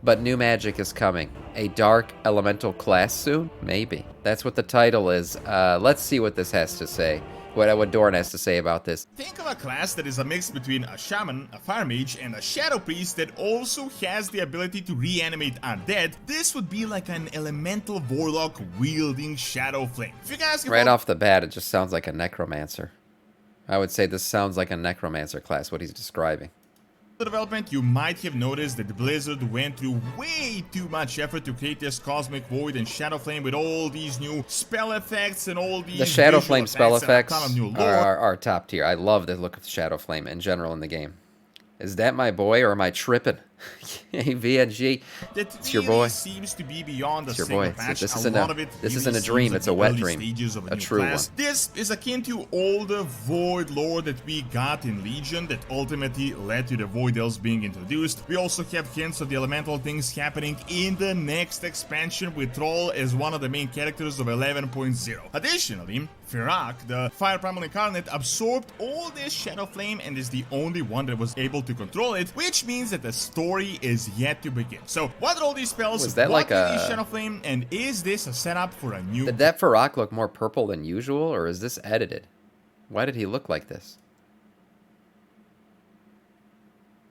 But new magic is coming. A dark elemental class soon? Maybe. That's what the title is. Let's see what this has to say. What Dorn has to say about this. Think of a class that is a mix between a shaman, a fire mage, and a shadow priest that also has the ability to reanimate undead. This would be like an elemental warlock wielding shadow flame. If you guys right off the bat, it just sounds like a necromancer. I would say this sounds like a necromancer class, what he's describing. Development, you might have noticed that Blizzard went through way too much effort to create this Cosmic Void and Shadow Flame with all these new spell effects and all these The Shadow Flame spell effects are are top tier. I love the look of Shadow Flame in general in the game. Is that my boy or am I tripping? VNG, it's your boy. Seems to be beyond the it's your boy. Patch. This isn't a dream. It's a wet dream. A true one. This is akin to all the Void lore that we got in Legion that ultimately led to the Void Elves being introduced. We also have hints of the elemental things happening in the next expansion with Troll as one of the main characters of 11.0. Additionally, Firak, the Fire Primal Incarnate, absorbed all this Shadow Flame and is the only one that was able to control it, which means that the story is yet to begin. So, what are all these spells? Was that like a Shadow Flame, and is this a setup for a new? Did that Firak look more purple than usual, or is this edited? Why did he look like this?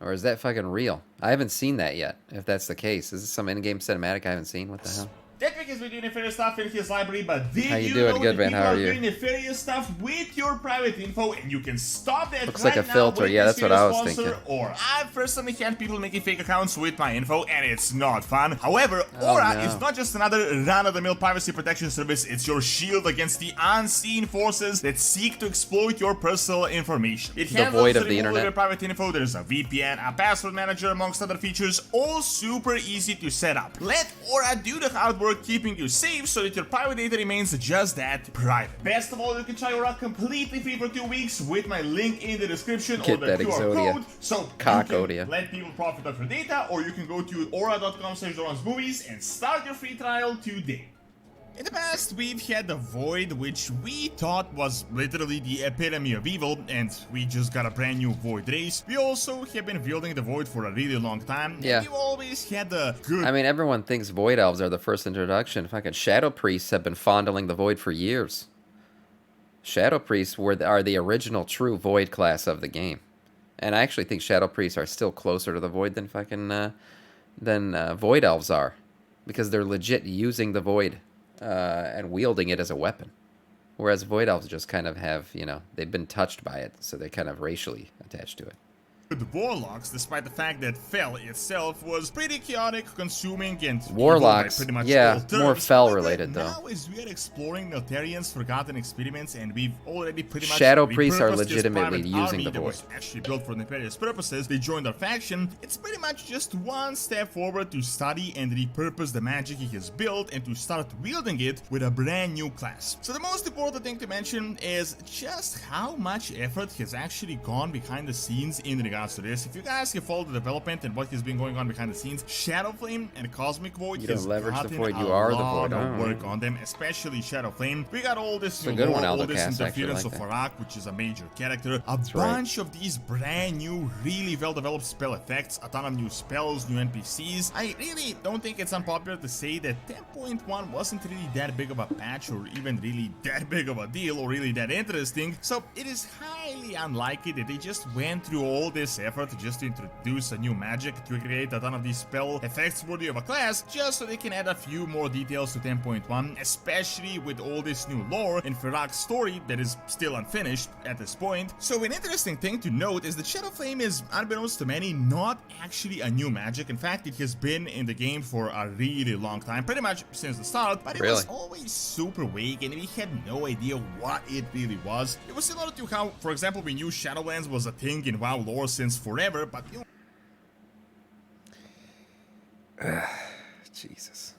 Or is that fucking real? I haven't seen that yet, if that's the case. Is this some in-game cinematic I haven't seen? What the hell? That week has been doing nefarious stuff in his library, but did How you know doing? Good, that man. people How are are you? doing nefarious stuff with your private info, and you can stop that Looks right like a now filter. with Yeah, this that's what I was video sponsor, thinking. Or I've personally had people making fake accounts with my info, and it's not fun. However, Aura is not just another run-of-the-mill privacy protection service, it's your shield against the unseen forces that seek to exploit your personal information. It The handles void of the the removal internet. your private info, there's a VPN, a password manager, amongst other features, all super easy to set up. Let Aura do the hard work keeping you safe so that your private data remains just that private. Best of all, you can try Aura completely free for 2 weeks with my link in the description Get or the that QR Exodia. code. So you Cockodia. can let people profit off your data, or you can go to aura.com/movies and start your free trial today. In the past, we've had the Void, which we thought was literally the epitome of evil, and we just got a brand new Void race. We also have been wielding the Void for a really long time, Yeah. and we've always had the good... I mean, everyone thinks Void Elves are the first introduction. Fucking Shadow Priests have been fondling the Void for years. Shadow Priests are the original true Void class of the game. And I actually think Shadow Priests are still closer to the Void than Void Elves are. Because they're legit using the Void and wielding it as a weapon. Whereas Void Elves just kind of have, you know, they've been touched by it, so they're kind of racially attached to it. Good warlocks, despite the fact that Fel itself was pretty chaotic, consuming, and Warlocks, pretty much yeah, all terms. more Fel But related though. Now, as we are exploring Neltharian's forgotten experiments, and we've already pretty much Shadow Priests are repurposed this legitimately private using army the that Void. was actually built for nefarious purposes. They joined our faction. It's pretty much just one step forward to study and repurpose the magic he has built and to start wielding it with a brand new class. So the most important thing to mention is just how much effort has actually gone behind the scenes in regards to this. If you guys have followed the development and what has been going on behind the scenes, Shadow Flame and Cosmic Void You don't has leverage the gotten Void, a you are the lot Void. of work on them, especially Shadow Flame. We got all this new a good lore, one, all Aldo this Cast, I actually interference like of that. Farak, which is a major character, a right. bunch of these brand new, really well-developed spell effects, a ton of new spells, new NPCs. I really don't think it's unpopular to say that 10.1 wasn't really that big of a patch or even really that big of a deal or really that interesting, so it is highly unlikely that they just went through all this effort just to introduce a new magic, to create a ton of these spell effects worthy of a class, just so they can add a few more details to 10.1, especially with all this new lore in Firak's story that is still unfinished at this point. So an interesting thing to note is that Shadow Flame is, unbeknownst to many, not actually a new magic. In fact, it has been in the game for a really long time, pretty much since the start, but it was always super vague and we had no idea what it really was. It was similar to how, for example, we knew Shadowlands was a thing in WoW lore since forever, but you Jesus.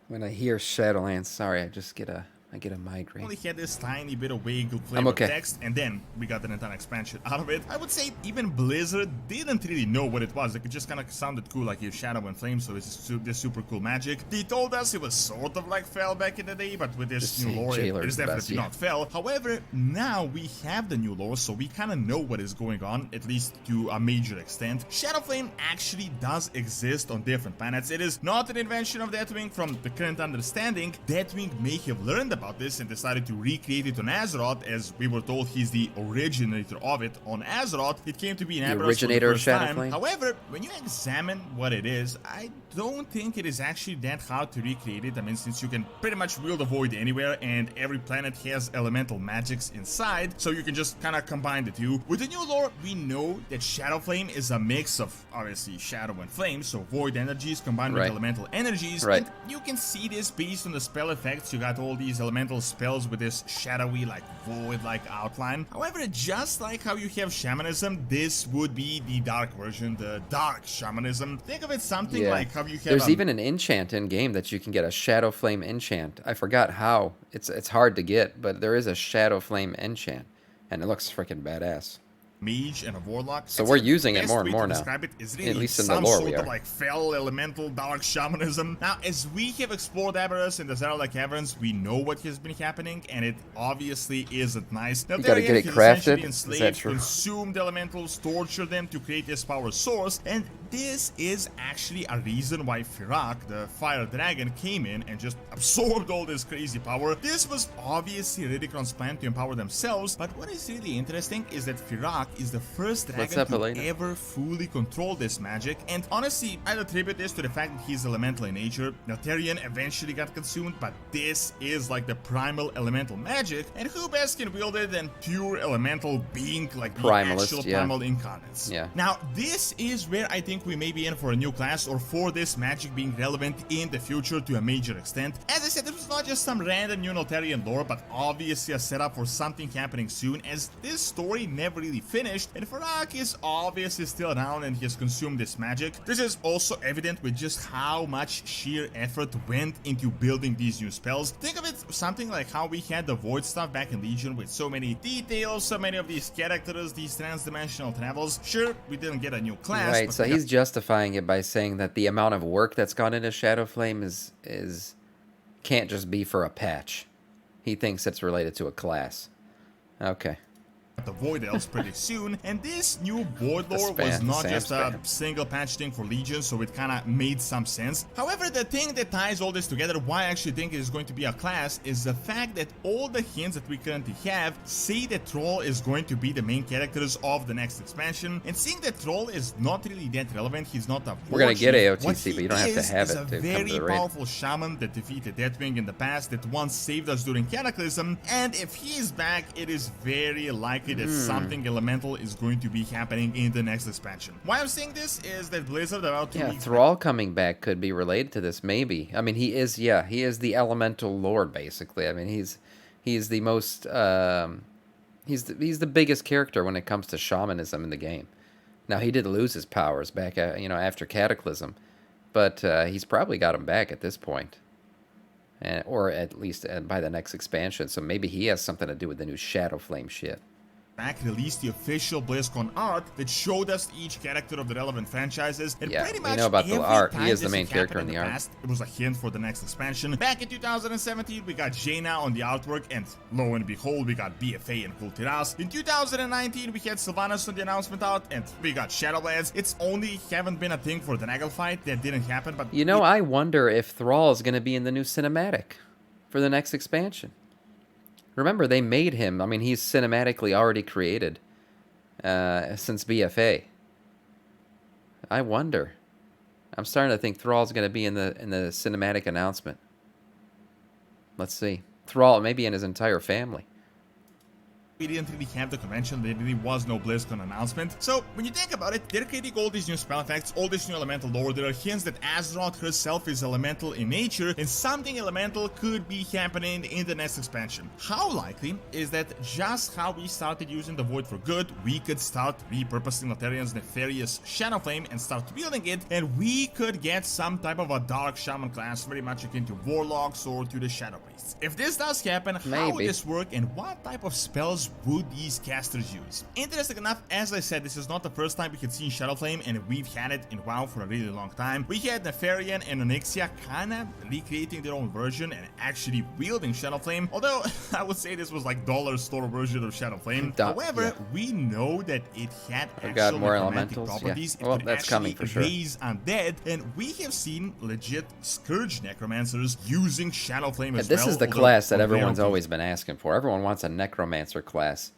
When I hear Shadowlands, sorry, I I get a migraine. Only had this tiny bit of vague I'm flavor okay. text, and then we got an entire expansion out of it. I would say even Blizzard didn't really know what it was. Like, it just kind of sounded cool, like Shadow and Flame, so it's this super cool magic. They told us it was sort of like Fel back in the day, but with this Just new lore, Jailer's it is the best, definitely yeah. not Fel. However, now we have the new lore, so we kind of know what is going on, at least to a major extent. Shadow Flame actually does exist on different planets. It is not an invention of Deathwing. From the current understanding, Deathwing may have learned about this and decided to recreate it on Azeroth, as we were told he's the originator of it on Azeroth. It came to be in Azeroth for the originator of first Shadow time. Flame? However, when you examine what it is, I don't think it is actually that hard to recreate it. I mean, since you can pretty much wield a void anywhere, and every planet has elemental magics inside, so you can just kind of combine the two. With the new lore, we know that Shadow Flame is a mix of, obviously, Shadow and Flame, so void energies combined with Right. elemental energies. Right. And you can see this based on the spell effects. You got all these elemental spells with this shadowy, like, void-like outline. However, just like how you have shamanism, this would be the dark version, the dark shamanism. Think of it something Yeah. like how you have There's even an enchant in game that you can get, a Shadow Flame enchant. I forgot how. It's hard to get, but there is a Shadow Flame enchant, and it looks freaking badass. mage and a warlock. So I'd we're say the using it best more and way more to now. describe it is At really least in the some lore sort we of are. like fell elemental dark shamanism. Now, as we have explored Aberrus in the Zerala Caverns, we know what has been happening, and it obviously isn't nice. Now, You gotta get it has crafted? essentially Is that enslaved, true? consumed elementals, tortured them to create this power source, and this is actually a reason why Firak, the fire dragon, came in and just absorbed all this crazy power. This was obviously Ridicron's plan to empower themselves, but what is really interesting is that Firak is the first What's dragon up, to Elena? ever fully control this magic, and honestly, I'd attribute this to the fact that he's elemental in nature. Neltharion eventually got consumed, but this is like the primal elemental magic, and who best can wield it than pure elemental being like the Primalist, actual yeah. primal incarnates. Yeah. Now, this is where I think we may be in for a new class, or for this magic being relevant in the future to a major extent. As I said, this was not just some random new Neltharion lore, but obviously a setup for something happening soon, as this story never really finished, and Firak is obviously still around and he has consumed this magic. This is also evident with just how much sheer effort went into building these new spells. Think of it something like how we had the Void stuff back in Legion, with so many details, so many of these characters, these trans-dimensional travels. Sure, we didn't get a new class, Right, but so we got he's justifying it by saying that the amount of work that's gone into Shadow Flame is can't just be for a patch. He thinks it's related to a class. Okay. the Void Elves pretty soon, and this new Void lore was not just a single patch thing for Legion, so it kinda made some sense. However, the thing that ties all this together, why I actually think it is going to be a class, is the fact that all the hints that we currently have say that Troll is going to be the main characters of the next expansion, and seeing that Troll is not really that relevant, he's not a We're gonna get warchief. AOTC, but you don't have to have it a to come to very the raid. powerful shaman that defeated Deathwing in the past, that once saved us during Cataclysm, and if he is back, it is very likely that something elemental is going to be happening in the next expansion. Why I'm saying this is that Blizzard about 2 Yeah, weeks Thrall coming back could be related to this, maybe. I mean, he is the elemental lord, basically. I mean, he's the most, he's the biggest character when it comes to shamanism in the game. Now, he did lose his powers back, after Cataclysm, but he's probably got them back at this point. Or at least by the next expansion, so maybe he has something to do with the new Shadow Flame shit. back released the official BlizzCon art that showed us each character of the relevant franchises, and Yeah, pretty we much know about the every art. He time is the this main had character happened in the art. past, it was a hint for the next expansion. Back in 2017, we got Jaina on the artwork, and lo and behold, we got BFA and Kultiras. In 2019, we had Sylvanas on the announcement art, and we got Shadowlands. It's only haven't been a thing for the Nagel fight. That didn't happen, but I wonder if Thrall is going to be in the new cinematic for the next expansion. Remember, they made him. I mean, he's cinematically already created since BFA. I wonder. I'm starting to think Thrall's going to be in the cinematic announcement. Let's see. Thrall, maybe in his entire family. We didn't really have the convention, there really was no BlizzCon announcement. So, when you think about it, they're creating all these new spell effects, all this new elemental lore. There are hints that Azeroth herself is elemental in nature, and something elemental could be happening in the next expansion. How likely is that just how we started using the Void for good, we could start repurposing Laterian's nefarious Shadowflame and start wielding it, and we could get some type of a Dark Shaman class very much akin to Warlocks or to the Shadow Priests. If this does happen, how would this work, and what type of spells would these casters use? Interesting enough, as I said, this is not the first time we had seen Shadowflame, and we've had it in WoW for a really long time. We had Nefarian and Onyxia kinda recreating their own version and actually wielding Shadowflame, although I would say this was like dollar store version of Shadowflame. However, we know that it had actual more necromantic elementals. properties. Well, it could that's coming for sure. raise undead, and we have seen legit Scourge Necromancers using Shadowflame as well. This is the class that everyone's always been asking for. Everyone wants a Necromancer class.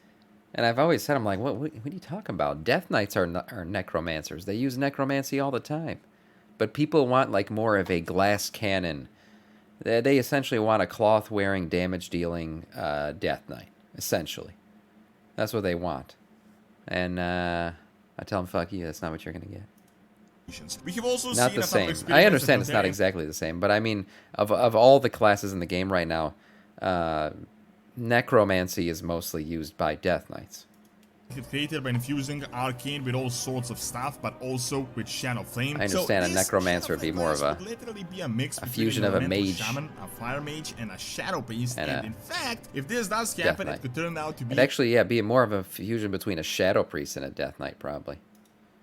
And I've always said, I'm like, what are you talking about? Death Knights are Necromancers. They use Necromancy all the time. But people want like more of a glass cannon. They essentially want a cloth-wearing, damage-dealing Death Knight, essentially. That's what they want. And I tell them, fuck you, that's not what you're going to get. We have also not seen the same. I understand it's not exactly the same, but I mean, of all the classes in the game right now, Necromancy is mostly used by Death Knights. Created by infusing Arcane with all sorts of stuff, but also with Shadowflame. I understand a Necromancer would be more of a fusion of a mage, shaman, a fire mage, and a Shadow Priest. And in fact, if this does happen, it could turn out to be... It'd actually, be more of a fusion between a Shadow Priest and a Death Knight, probably.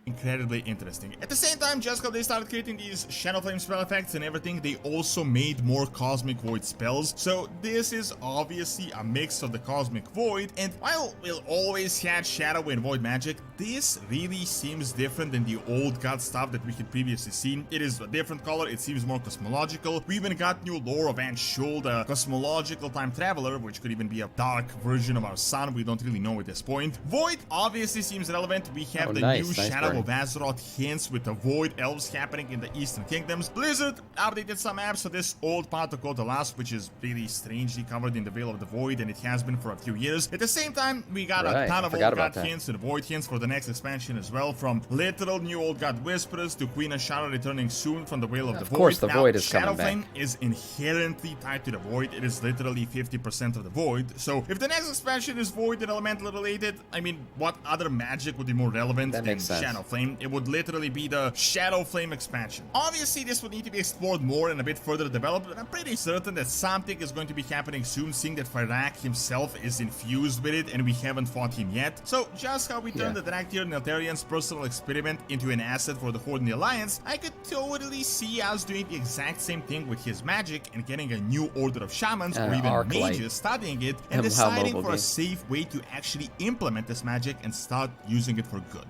Incredibly interesting. At the same time, just how they started creating these Shadowflame spell effects and everything, they also made more Cosmic Void spells. So this is obviously a mix of the Cosmic Void, and while we'll always have Shadow and Void magic, this really seems different than the old God stuff that we had previously seen. It is a different color, it seems more cosmological. We even got new lore of Anshul, the cosmological time traveler, which could even be a dark version of our sun, we don't really know at this point. Void obviously seems relevant. We have new Shadow of Azeroth hints with the Void Elves happening in the Eastern Kingdoms. Blizzard updated some maps for this old part of Kotalas, which is really strangely covered in the Veil of the Void, and it has been for a few years. At the same time, we got a ton of Old God hints and Void hints for the next expansion as well, from literal new Old God Whisperers to Queen Ashara returning soon from the Veil of the Void. Of course, the Void is coming back. Shadowflame is inherently tied to the Void. It is literally 50% of the Void. So if the next expansion is Void and Elemental related, I mean, what other magic would be more relevant than Shadowflame? It would literally be the Shadowflame expansion. Obviously, this would need to be explored more and a bit further developed, but I'm pretty certain that something is going to be happening soon, seeing that Fyrakk himself is infused with it and we haven't fought him yet. So just how we turned the Draktyr Neltharian's personal experiment into an asset for the Horde and the Alliance, I could totally see us doing the exact same thing with his magic and getting a new order of shamans or even mages studying it and deciding for a safe way to actually implement this magic and start using it for good.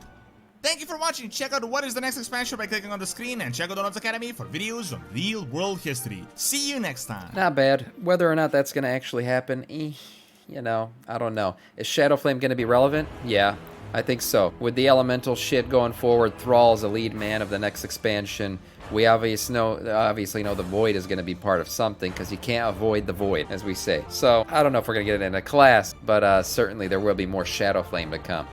Thank you for watching. Check out what is the next expansion by clicking on the screen, and check out Donut's Academy for videos on real world history. See you next time. Not bad. Whether or not that's going to actually happen, you know, I don't know. Is Shadowflame going to be relevant? Yeah, I think so. With the elemental shit going forward, Thrall's a lead man of the next expansion. We obviously know the Void is going to be part of something, because you can't avoid the Void, as we say. So, I don't know if we're going to get it in a class, but certainly there will be more Shadowflame to come.